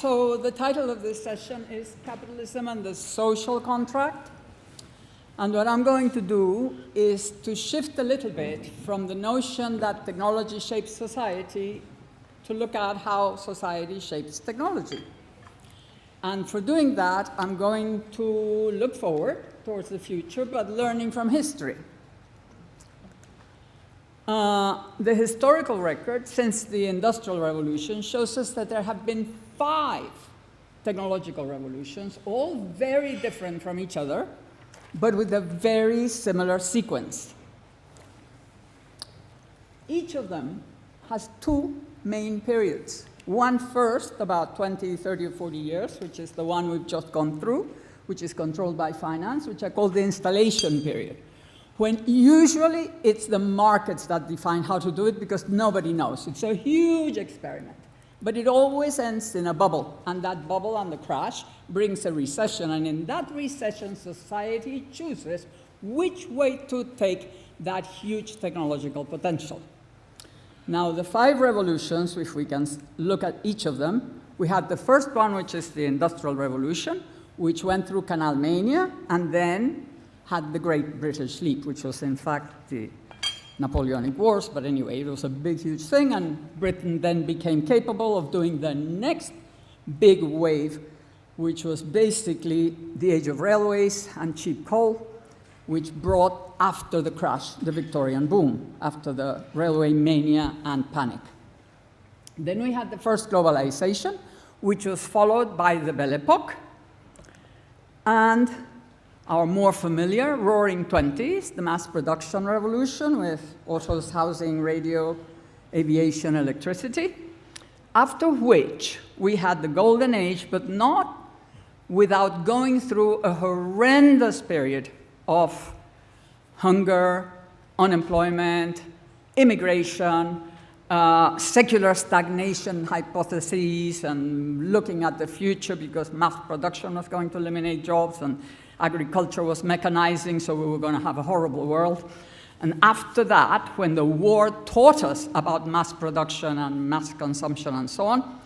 So the title of this session is Capitalism and the Social Contract. And what I'm going to do is to shift a little bit from the notion that technology shapes society to look at how society shapes technology. And for doing that, I'm going to look forward towards the future, but learning from history. The historical record since the Industrial Revolution shows us that there have been 5 technological revolutions, all very different from each other, but with a very similar sequence. Each of them has 2 main periods. One first, about 20, 30, or 40 years, which is the one we've just gone through, which is controlled by finance, which I call the installation period, when usually it's the markets that define how to do it because nobody knows. It's a huge experiment. But it always ends in a bubble, and that bubble and the crash brings a recession, and in that recession, society chooses which way to take that huge technological potential. Now, the 5 revolutions, if we can look at each of them, we had the first one, which is the Industrial Revolution, which went through Canal Mania, and then had the Great British Leap, which was in fact the Napoleonic Wars, but anyway, it was a big, huge thing, and Britain then became capable of doing the next big wave, which was basically the age of railways and cheap coal, which brought, after the crash, the Victorian boom, after the railway mania and panic. Then we had the first globalization, which was followed by the Belle Epoque, and our more familiar Roaring Twenties, the mass production revolution with autos, housing, radio, aviation, electricity, after which we had the Golden Age, but not without going through a horrendous period of hunger, unemployment, immigration, secular stagnation hypotheses, and looking at the future because mass production was going to eliminate jobs and agriculture was mechanizing, so we were going to have a horrible world. And after that, when the war taught us about mass production and mass consumption and so on,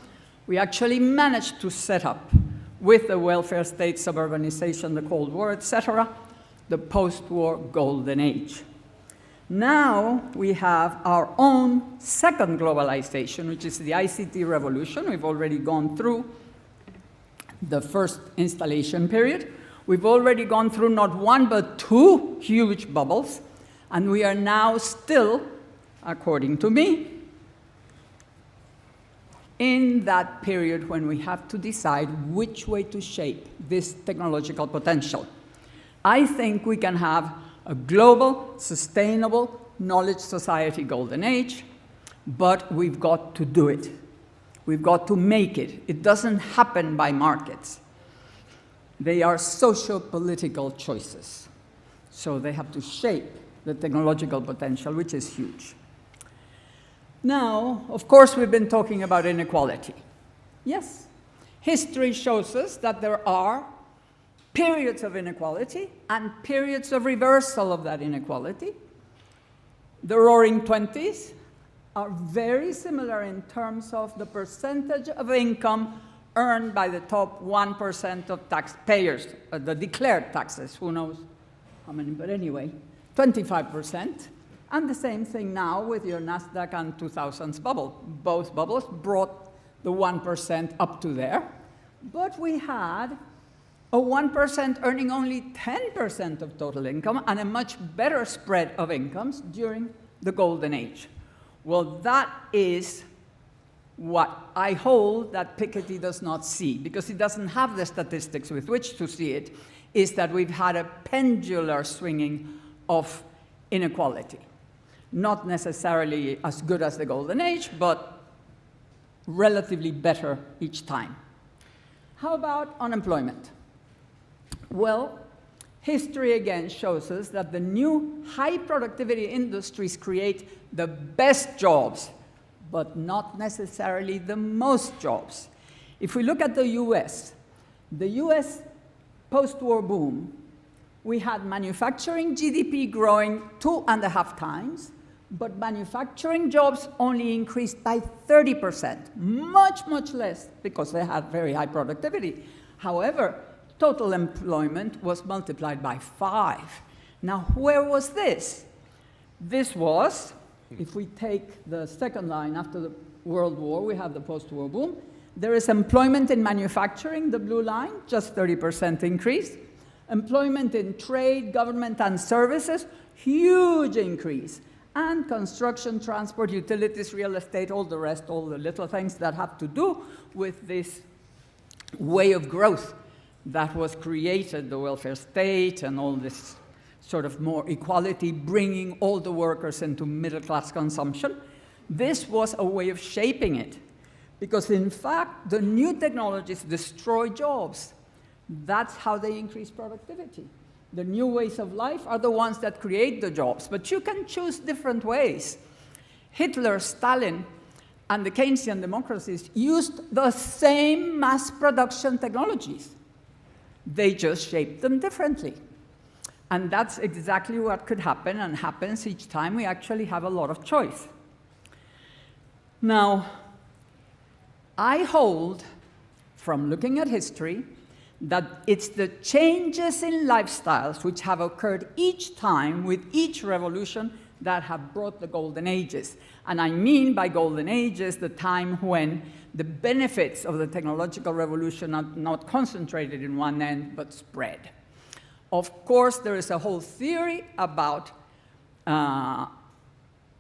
we actually managed to set up, with the welfare state, suburbanization, the Cold War, etc., the post-war golden age. Now we have our own second globalization, which is the Ict Revolution. We've already gone through the first installation period. We've already gone through not 1 but 2 huge bubbles, and we are now still, according to me, in that period when we have to decide which way to shape this technological potential. I think we can have a global, sustainable, knowledge society golden age, but we've got to do it. We've got to make it. It doesn't happen by markets. They are socio-political choices. So they have to shape the technological potential, which is huge. Now, of course, we've been talking about inequality. Yes, history shows us that there are periods of inequality and periods of reversal of that inequality. The Roaring Twenties are very similar in terms of the percentage of income earned by the top 1% of taxpayers, the declared taxes, who knows how many, but anyway, 25%. And the same thing now with your NASDAQ and 2000s bubble. Both bubbles brought the 1% up to there, but we had a 1% earning only 10% of total income and a much better spread of incomes during the Golden Age. Well, that is what I hold that Piketty does not see, because he doesn't have the statistics with which to see it, is that we've had a pendular swinging of inequality. Not necessarily as good as the Golden Age, but relatively better each time. How about unemployment? Well, history again shows us that the new high productivity industries create the best jobs, but not necessarily the most jobs. If we look at the US post-war boom, we had manufacturing GDP growing 2.5 times, But manufacturing jobs only increased by 30%, much, much less, because they had very high productivity. However, total employment was multiplied by 5. Now, where was this? This was, if we take the second line after the World War, we have the post-war boom. There is employment in manufacturing, the blue line, just 30% increase. Employment in trade, government, and services, huge increase. And construction, transport, utilities, real estate, all the rest, all the little things that have to do with this way of growth that was created, the welfare state and all this sort of more equality, bringing all the workers into middle-class consumption. This was a way of shaping it, because in fact, the new technologies destroy jobs. That's how they increase productivity. The new ways of life are the ones that create the jobs, but you can choose different ways. Hitler, Stalin, and the Keynesian democracies used the same mass production technologies. They just shaped them differently. And that's exactly what could happen and happens each time we actually have a lot of choice. Now, I hold, from looking at history, that it's the changes in lifestyles which have occurred each time with each revolution that have brought the golden ages. And I mean by golden ages the time when the benefits of the technological revolution are not concentrated in one end, but spread. Of course, there is a whole theory about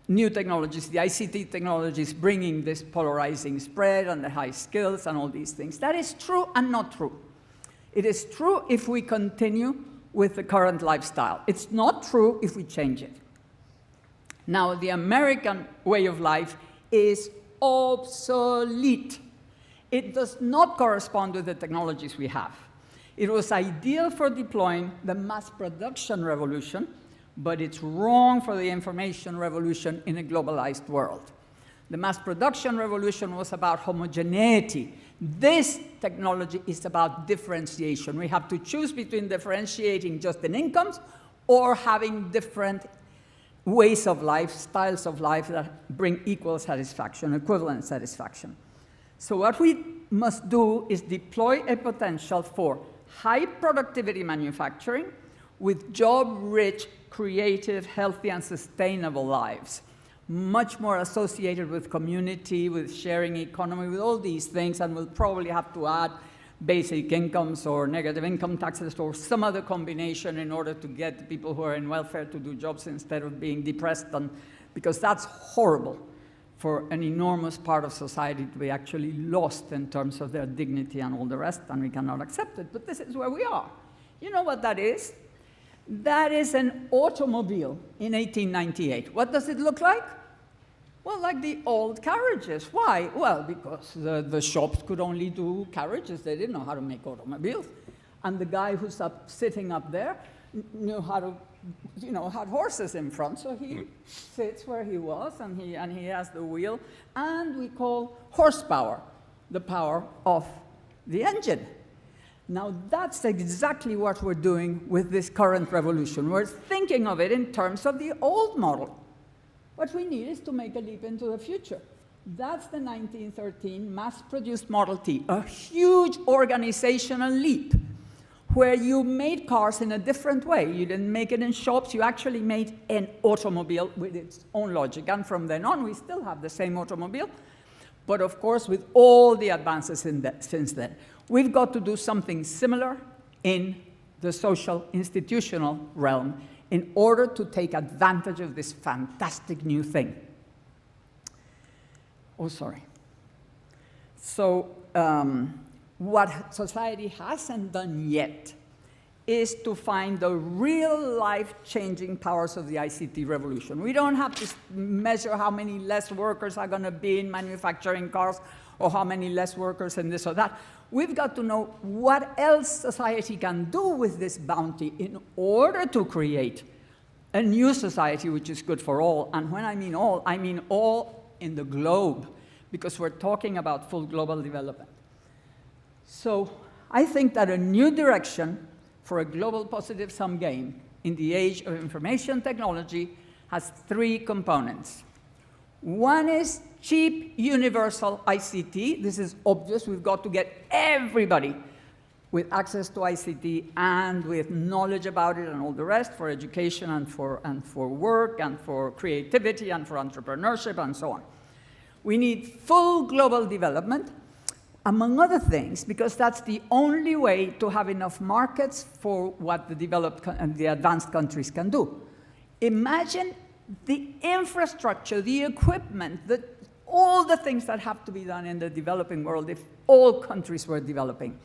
new technologies, the ICT technologies bringing this polarizing spread and the high skills and all these things. That is true and not true. It is true if we continue with the current lifestyle. It's not true if we change it. Now, the American way of life is obsolete. It does not correspond with the technologies we have. It was ideal for deploying the mass production revolution, but it's wrong for the information revolution in a globalized world. The mass production revolution was about homogeneity. This technology is about differentiation. We have to choose between differentiating just in incomes or having different ways of life, styles of life that bring equal satisfaction, equivalent satisfaction. So what we must do is deploy a potential for high productivity manufacturing with job-rich, creative, healthy, and sustainable lives, much more associated with community, with sharing economy, with all these things, and we'll probably have to add basic incomes or negative income taxes or some other combination in order to get people who are in welfare to do jobs instead of being depressed, because that's horrible for an enormous part of society to be actually lost in terms of their dignity and all the rest, and we cannot accept it. But this is where we are. You know what that is? That is an automobile in 1898. What does it look like? Well, like the old carriages. Why? Well, because the shops could only do carriages. They didn't know how to make automobiles. And the guy who's sitting up there knew how to, had horses in front. So he sits where he was, and he has the wheel. And we call horsepower the power of the engine. Now, that's exactly what we're doing with this current revolution. We're thinking of it in terms of the old model. What we need is to make a leap into the future. That's the 1913 mass-produced Model T, a huge organizational leap where you made cars in a different way. You didn't make it in shops. You actually made an automobile with its own logic. And from then on, we still have the same automobile, but of course, with all the advances since then. We've got to do something similar in the social institutional realm in order to take advantage of this fantastic new thing. Oh, sorry. So what society hasn't done yet is to find the real life-changing powers of the ICT revolution. We don't have to measure how many less workers are going to be in manufacturing cars or how many less workers in this or that. We've got to know what else society can do with this bounty in order to create a new society which is good for all. And when I mean all in the globe, because we're talking about full global development. So I think that a new direction for a global positive-sum game in the age of information technology has three components. One is cheap, universal ICT. This is obvious. We've got to get everybody with access to ICT and with knowledge about it and all the rest for education and for work and for creativity and for entrepreneurship and so on. We need full global development, among other things, because that's the only way to have enough markets for what the developed and the advanced countries can do. Imagine the infrastructure, the equipment, all the things that have to be done in the developing world if all countries were developing.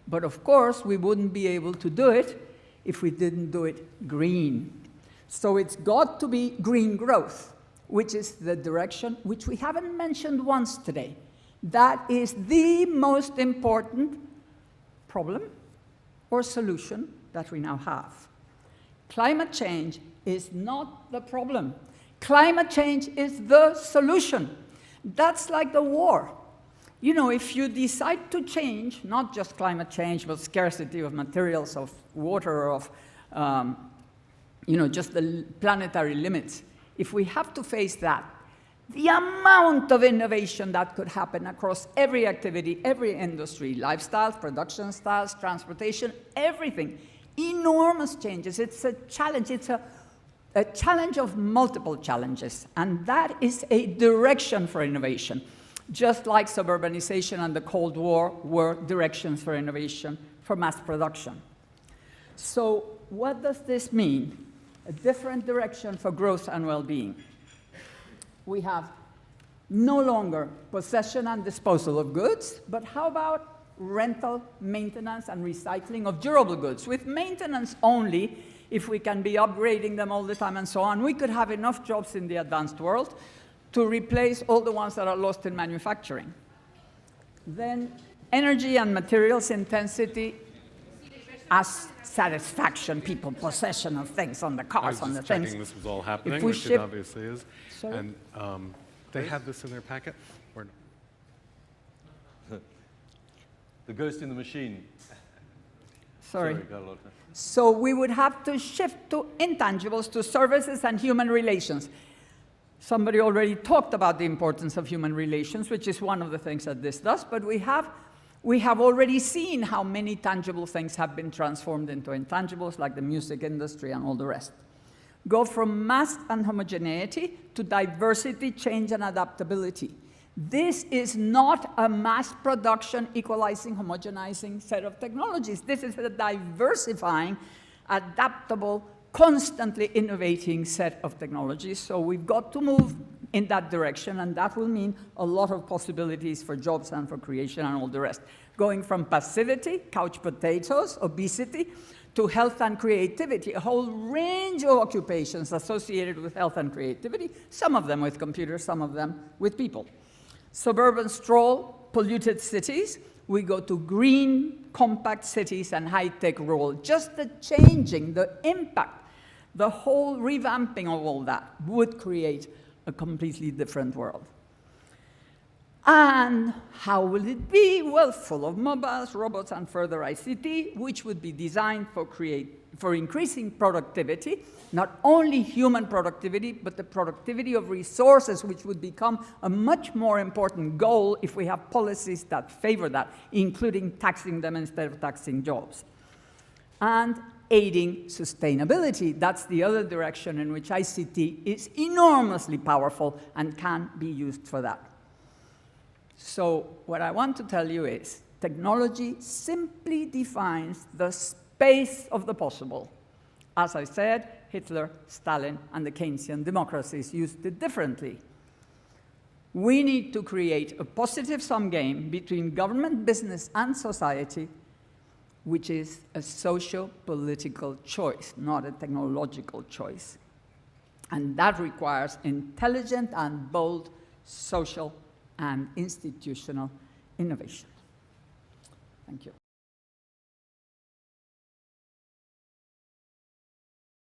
But of course, we wouldn't be able to do it if we didn't do it green. So it's got to be green growth, which is the direction which we haven't mentioned once today. That is the most important problem or solution that we now have. Climate change is not the problem. Climate change is the solution. That's like the war. You know, if you decide to change, not just climate change, but scarcity of materials, of water, of, just the planetary limits, if we have to face that, the amount of innovation that could happen across every activity, every industry, lifestyles, production styles, transportation, everything, enormous changes. It's a challenge. It's a challenge of multiple challenges, and that is a direction for innovation. Just like suburbanization and the Cold War were directions for innovation for mass production. So what does this mean? A different direction for growth and well-being. We have no longer possession and disposal of goods, but how about rental, maintenance, and recycling of durable goods? With maintenance only, if we can be upgrading them all the time and so on, we could have enough jobs in the advanced world to replace all the ones that are lost in manufacturing. Then energy and materials intensity as satisfaction, people possession of things on the cars, on the things. I was just checking this was all happening, which it obviously is. Sorry? And they have this in their packet? Or no? The ghost in the machine. Sorry. Carlota. So we would have to shift to intangibles, to services and human relations. Somebody already talked about the importance of human relations, which is one of the things that this does, but we have already seen how many tangible things have been transformed into intangibles, like the music industry and all the rest. Go from mass and homogeneity to diversity, change, and adaptability. This is not a mass production, equalizing, homogenizing set of technologies. This is a diversifying, adaptable, constantly innovating set of technologies. So we've got to move in that direction, and that will mean a lot of possibilities for jobs and for creation and all the rest. Going from passivity, couch potatoes, obesity, to health and creativity, a whole range of occupations associated with health and creativity, some of them with computers, some of them with people. Suburban sprawl, polluted cities. We go to green, compact cities and high-tech rural. Just the changing, the impact, the whole revamping of all that would create a completely different world. And how will it be? Well, full of mobiles, robots, and further ICT, which would be designed for increasing productivity, not only human productivity, but the productivity of resources, which would become a much more important goal if we have policies that favor that, including taxing them instead of taxing jobs. And aiding sustainability. That's the other direction in which ICT is enormously powerful and can be used for that. So what I want to tell you is technology simply defines the space of the possible. As I said, Hitler, Stalin, and the Keynesian democracies used it differently. We need to create a positive sum game between government, business, and society, which is a socio-political choice, not a technological choice. And that requires intelligent and bold social and institutional innovation. Thank you.